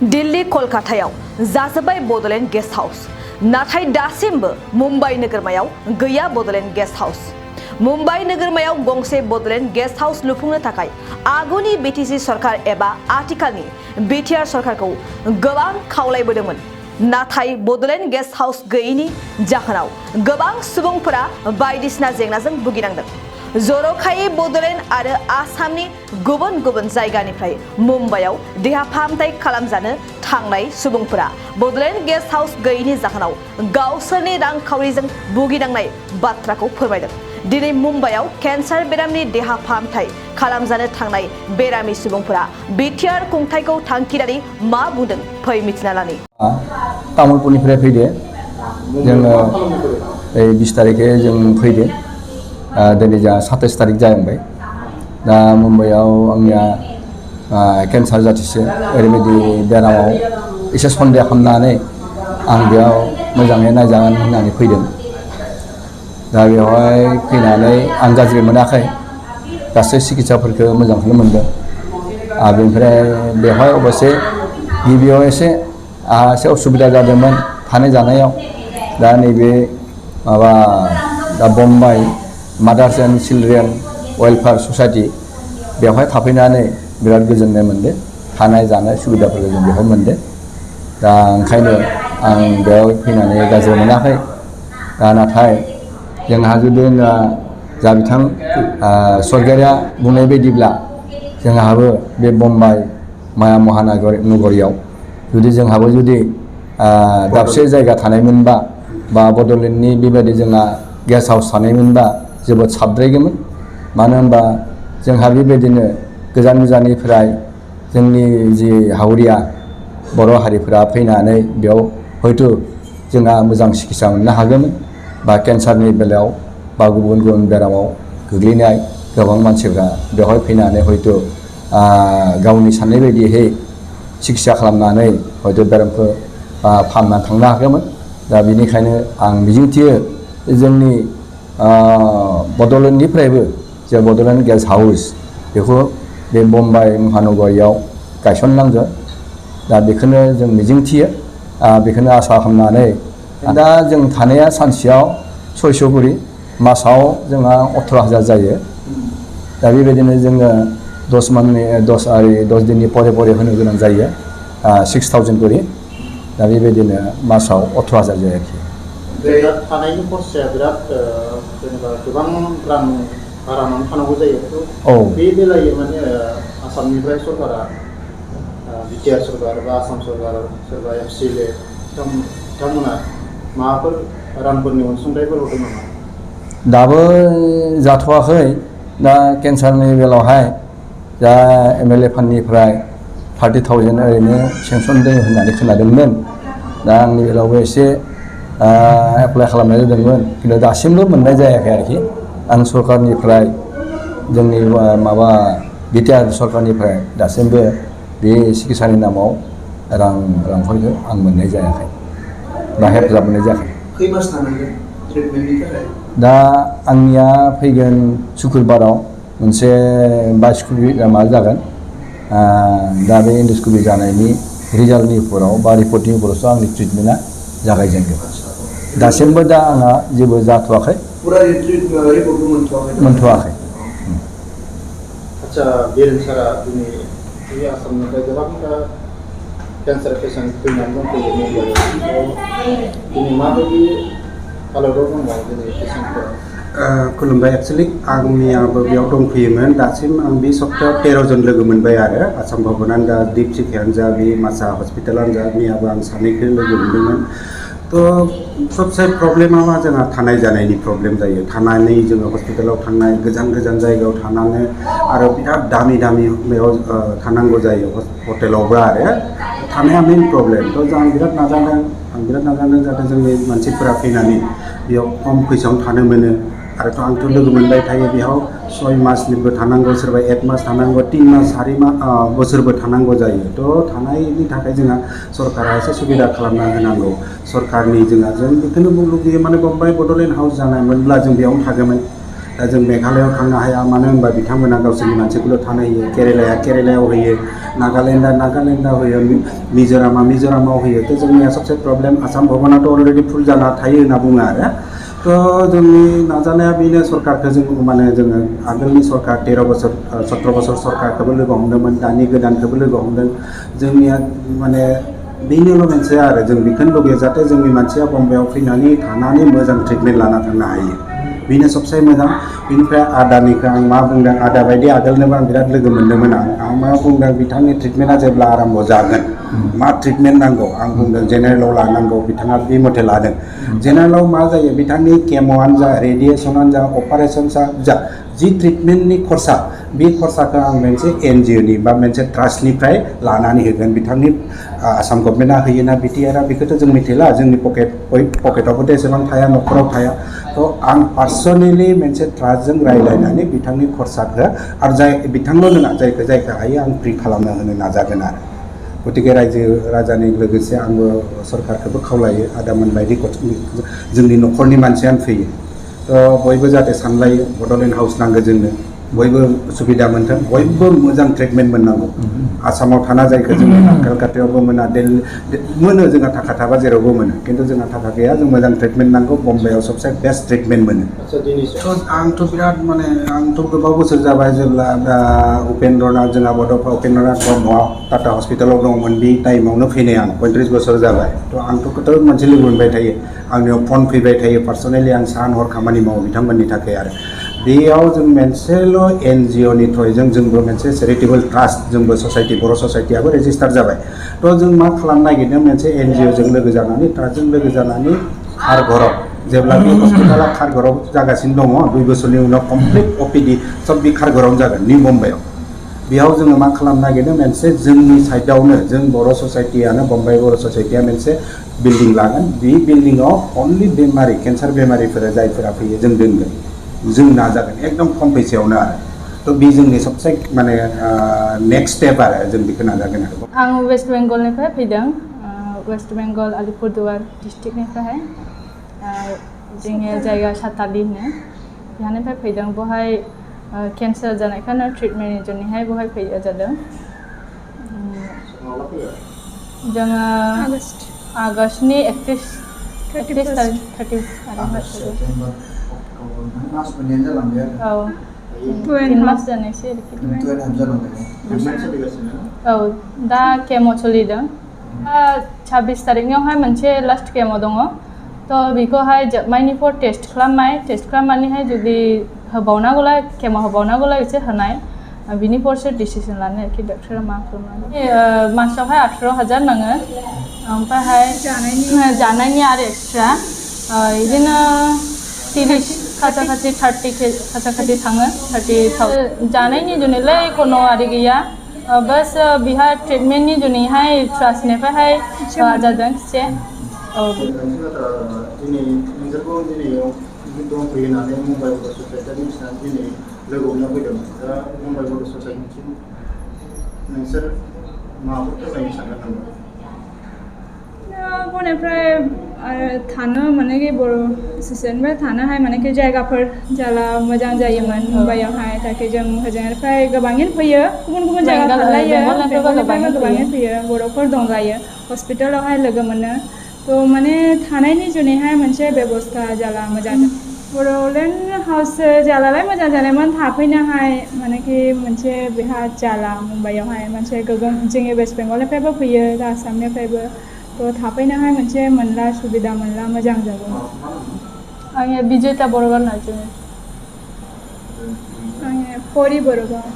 दिल्ली कलकातायाव जाजोब्बाय Bodoland guest house नाथाय दासिमबो मुम्बाइ नोगोरमायाव गैया बडलेण्ड गेस्ट हाउस। मुम्बाइ नोगोरमायाव गंसे बडलेण्ड गेस्ट हाउस लुफुंनो थाखाय आगुनि बीटीसी सरकार एबा आथिखालनि बीटीआर सरकारखौ गोबां खावलायबोदोंमोन। नाथाय बडलेण्ड गेस्ट हाउस गैयैनि जाहोनाव गोबां सुबुंफोरा बायदिसिना जेंनाजों भुगिनांदों। जर'खायै बडलेण्ड आरो आसामनि गुबुन गुबुन जायगानिफ्राय मुम्बाइआव देहा फाहामथाय खालामजानो थांनाय सुबुंफोरा बडलेण्ड गेस्ट हाउस गैयैनि जाहोनाव गावसोरनि रांखावरिजों भुगिनांनाय बाथ्राखौ फोरमायदों। दिनै मुम्बाइआव केन्सार बेरामनि देहा फाहामथाय खालामजानो थांनाय बेरामि सुबुंफोरा बीटीआर खुंथायखौ थांखिनानै मा बुंदों फै मिथिना लानि। तामुलपुरनिफ्राय फैदो जोङो 20 तारिखे जों फैदो दिनै जोंहा 27 तारिख जाबाय। दा मुम्बाइआव आंनिया केन्सार जाथिसे ओरैबायदि बेरामाव एसे सन्देह खालामनानै आं बेयाव मोजाङै नायजागोन होननानै फैदों। दा बेवहाय फैनानै आं गाज्रि मोनाखै, गासै सिकित्साफोरखौ मोजांखौनो मोनदों। बेनिफ्राय बेवहाय अबसे गिबियाव एसे उसुबिदा जादोंमोन थानाय जानायाव। दा नैबे दा Bombay mother's and children welfare society बेवहाय थाफैनानै बिराद गोजोननाय मोनदों। थानाय जानाय सुबिदाफोरखौ जों बेवहाय मोनदों। दा ओंखायनो आं बेयाव फैनानै गाज्रि मोनाखै। दा नाथाय जोंहा जुदि जा बिथां सरकारिया बुंनाय बायदिब्ला जोंहाबो बे बम्बाइ माया महानगरियाव जोंहाबो दाबसे जायगा थानायमोनबा बा बडलेण्डनि बेबायदि जोंहा गेस्ट हाउस थानायमोनबा जोबोद साबद्रायगौमोन। मानो होनबा जोंहा बेबायदिनो गोजान गोजाननिफ्राय जोंनि जि हावरिया बर' हारिफोरा फैनानै बेयाव हयथ' जोंहा मोजां सिकित्सा मोननो हागौमोन, बा केन्सारनि बेलायाव बा गुबुन गुबुन बेरामाव गोग्लैनाय गोबां मानसिफ्रा बेवहाय फैनानै हयथ' गावनि साननाय बायदियै सिकित्सा खालामनानै हयथ' बेरामखौ फाहामनानै थांनो हागौमोन। दा बेनिखायनो आं मिजिंथियो जोंनि बडलेण्डनिफ्रायबो जे बडलेण्ड गेस्ट हाउस बेखौ बे बम्बाइ महानगरियाव गायसननांगौ। दा बेखौनो जों मिजिंथियो, बेखौनो आसा खालामनानै दा जों थानाया सानसेयाव 600 करि, मासाव जोंहा 18,000 जायो। दा बेबायदिनो जोङो 10 दिननि परे होनो गोनां जायो 6,000 करि। दा बेबायदिनो मासाव 18,000 जायो आरोखि। थानायनि खरसाया बिराद जेनेबा गोबां रां भारानानै थानांगौ जायो। औ बे बेलायाव माने आसामनिफ्राय सरकारा बीटीआर सरकार बा आसाम सरकार सोरबा MCLA बिथांमोना माबाफोर रांफोरनि अनसुंथाइफोर हरदों नामा? दाबो जाथ'वाखै। दा केन्सारनि बेलायावहाय दा MLA फान्डनिफ्राय 30,000 ओरैनो सेंसन दङ होननानै खोनादोंमोन। दा आंनि बेलायावबो एसे एप्लाइ खालामनाय जादोंमोन, खिन्थु दासिमबो मोननाय जायाखै आरोखि। आं सरकारनिफ्राय जोंनि बीटीआर सरकारनिफ्राय दासिमबो बे सिकित्सानि नामाव रांफोरखौ आं मोननाय जायाखै बा हेफाजाब मोननाय जायाखै। खै मास थानांगोन ट्रिटमेन्टनि थाखाय? दा आंनिया फैगोन सुक्रुबाराव मोनसे बाय'स्कपि जागोन। दा बे एन्डस्कपि जानायनि रिजाल्टनि उनाव बा रिपर्टनि उनावसो आंनि ट्रिटमेन्टआ जागायजेनगोन। दासिमबो दा आंहा जेबो जाथ'वाखै, मोनथ'वाखै। आच्छा बिरेन सारा, दिनै बे आसामनिफ्राय गोबां केन्सार पेसेन्ट फैनानै दंफैयो मुम्बाइआव। दिनै माबायदि हालोदाव दङ दिनै पेसेन्टफोरा? खुलुमबाय। एक्सुवेलि आंनियाबो बेयाव दंफैयोमोन। दासिम आं बे सप्तायाव 13 जन लोगो मोनबाय आरो आसाम भबनानो जा, दीपशिखायानो जा, बे मासा हस्पिटालानो जा, मैयाबो आं सानैखौ लोगो मोनदोंमोन। थ' सबसे प्रब्लेमा मा जोंहा थानाय जानायनि प्रब्लेम जायो। थानानै जोङो हस्पिटालाव थांनाय, गोजान गोजान जायगायाव थानानै आरो बिराद दामि बेयाव थानांगौ जायो हटेलावबो आरो थानाया मेन प्रब्लेम। थ' आं बिराद नाजादों जाहाथे जोंनि मानसिफोरा फैनानै बेयाव खम फैसायावनो थानो मोनो। आरोथ' आंथ' लोगो मोनबाय थायो बेयाव 6 मासनिबो थानांगौ, सोरबा 1 मास थानांगौ, 3 मास 4 बोसोरबो थानांगौ जायो। थ' थानायनि थाखाय जोंहा सरकारा एसे सुबिदा खालामना होनांगौ। सरकारनि जों बेखौनो लुगैयो, माने बम्बाइ बडलेण्ड हाउस जानायमोनब्ला जों बेयावनो थागौमोन। दा जों मेघालयआव थांनो हाया मानो होनबा बिथांमोना गावसोरनि मानसिखौल' थानो होयो केरेलायाव होयो नागालेण्डआ होयो मिज'रामाव होयो थ' जोंनिया सबसे प्रब्लेम आसाम भवनाथ' अलरेडि फुल जाना थायो होनना बुङो आरो थ' जोंनि नाजानाया बेनो सरकारखौ जों माने जोङो आगोलनि सरकार 17 बोसोर सरकारखौबो लोगो हमदोंमोन दानि गोदानखौबो लोगो हमदों जोंनिया माने बेनोल' मोनसे आरो जों बेखौनो लुगैयो जाहाथे जोंनि मानसिया बम्बाइआव फैनानै थानानै मोजां ट्रिटमेन्ट लाना थांनो हायो बेनो सबसे मोजां बेनिफ्राय आदानिखौ आं मा बुंदों आदा बायदि आगोलनोबो आं बिराद लोगो मोन्दोंमोन आं मा बुंदों बिथांनि ट्रिटमेन्टआ जेब्ला आराम्भ जागोन मा ट्रिटमेन्ट नांगौ आं बुंदों जेनेरेलाव लानांगौ बिथाङा बे मथे लादों जेनेरेलाव मा जायो बिथांनि केम'आनो जा रेडिएसनानो जा अपारेशनसा जा जि ट्रिटमेन्टनि खरसा बे खरसाखौ आं मोनसे एनजिअनि बा मोनसे ट्रास्टनिफ्राय लानानै होगोन बिथांनि आसाम गभर्नमेन्टआ होयोना बिटिआरआ बेखौथ' जों मिथिला जोंनि पकेटावबोथ' एसेबां थाया न'खराव थाया थ' आं पार्सनेलि मोनसे ट्रास्टजों रायज्लायनानै बिथांनि खरसाखौ आरो बिथांल' नङा जायखौ हायो आं फ्रि खालामना होनो नाजागोन आरो गतिके रायजो राजानि लोगोसे आंबो सरकारखौबो खावलायो आदामोन बायदि जोंनि न'खरनि मानसियानो फैयो थ' बयबो जाहाथे सानलायो बड'लेण्ड हाउस नांगौ जोंनो बयबो सुबिदा मोनथों बयबो मोजां ट्रिटमेन्ट मोननांगौ आसामाव थाना जायखौ जोङो कलकातायावबो मोना मोनो जोंहा थाखा थाबा जेरावबो मोनो खिन्थु जोंहा थाखा गैया जों मोजां ट्रिटमेन्ट नांगौ बम्बाइआव सबसे बेस्ट ट्रिटमेन्ट मोनो आंथ' बिराद माने आंथ' गोबाव बोसोर जाबाय जेब्ला उपेन्द्रनाथ जोंहा बड'फा उपेन्द्रनाथ ब्रह्मआ टाटा हस्पिटालाव दंमोन बे टाइमावनो फैनाय आं 35 बोसोर जाबाय थ' आंथ' खोथा मोनसे लोगो मोनबाय थायो आंनियाव फन फैबाय थायो पार्सनेलि आं सान हर खामानि मावो बिथांमोननि थाखाय आरो बेयाव जों मोनसेल' एनजिअनि थ्रयजों जोंबो मोनसे चेरिटेबल ट्रास्ट जोंबो ससाइटि बर' ससाइटियाबो रेजिस्टार जाबाय थ' जों मा खालामनो नागिरदों मोनसे एनजिअजों लोगो जानानै ट्रास्टजों लोगो जानानै खारघराव जेब्ला बे हस्पिटाला खारघराव जागासिनो दङ 2 बोसोरनि उनाव कमप्लिट अपिडि सब बे खारघरावनो जागोन निउ मुम्बाइआव बेयाव जोङो मा खालामनो नागिरदों मोनसे जोंनि साइडआवनो जों बर' ससाइटियानो बम्बाइ बर' ससाइटिया मोनसे बिल्डिं लागोन बे बिल्डिंआव अनलि बेमारि केन्सार बेमारिफोरा जायफोरा फैयो जों दोनगोन जों नाजागोन एकदम खम फैसायावनो आरो थ' बे जोंनि सबसे माने नेक्स्ट स्टेप आरो जों बेखौ नाजागोन आरो आं वेस्ट बेंगलनिफ्राय फैदों वेस्ट बेंगल आलिपुरदुवार डिस्ट्रिक्टनिफ्राय जोंनि जायगा सातालि होनो बेहानिफ्राय फैदों बहाय केन्सार जानायखायनो ट्रिटमेन्टनि जुनैहाय बहाय फैनाय जादों जोङो आगष्टनि 31 मास मोननैयानो जालांबाय आरो 3 मास जानायसै औ दा केम' सोलिदों 26 तारिखनियावहाय मोनसे लास्ट केम' दङ थ' बेखौहाय जोबनायनि फर टेस्ट खालामनानैहाय जुदि होबावनांगौला केम' होबावनांगौला एसे होनाय बिनि फरसो डिसिसन लानो आरोखि डक्टरा मा खालामनानै मासावहाय 18,000 नाङो ओमफ्रायहाय जानायनि आरो एक्सट्रा बिदिनो 30 खाथि 30 थाङो 30,000 जानायनि जुनैलाय कोनो आरि गैया बस बिहा ट्रिटमेन्टनि जुनैहाय ट्रास्टनिफ्रायहाय जादों एसे दिनै नोंसोरखौ दिनैयाव दंफैयो होननानै मुम्बाइ बर' ससाइटिनि मिथिनानै दिनै लोगो हमना फैदों दा मुम्बाइ बर' ससाइटिसिम नोंसोर माबाफोर फोरमायनो सानगोन नामा बनिफ्राय थानो मानेकि बर' ससाइटिनिफ्राय थानोहाय मानेकि जायगाफोर जाला मोजां जायोमोन मुम्बाइआवहाय ताकि जों हजोंनिफ्राय गोबाङैनो फैयो गुबुन जायगा थालायो बेंगलनिफ्रायबो गोबाङैनो फैयो बर'फोर दंलायो हस्पिटालावहाय लोगो मोनो थ' माने थानायनि जुनैहाय मोनसे बेबस्था जाला मोजां बड'लेण्ड हाउस जालालाय मोजां जानायमोन थाफैनोहाय मानेकि मोनसे बेहा जाला मुम्बाइआवहाय मोनसे गोगोम जोंनि वेस्ट बेंगलनिफ्रायबो फैयो आसामनिफ्रायबो थ' थाफैनोहाय मोनसे मोनला सुबिदा मोनला मोजां जागौ आङो बिजेता बर'गार नार्जारि आङो परि बर'गार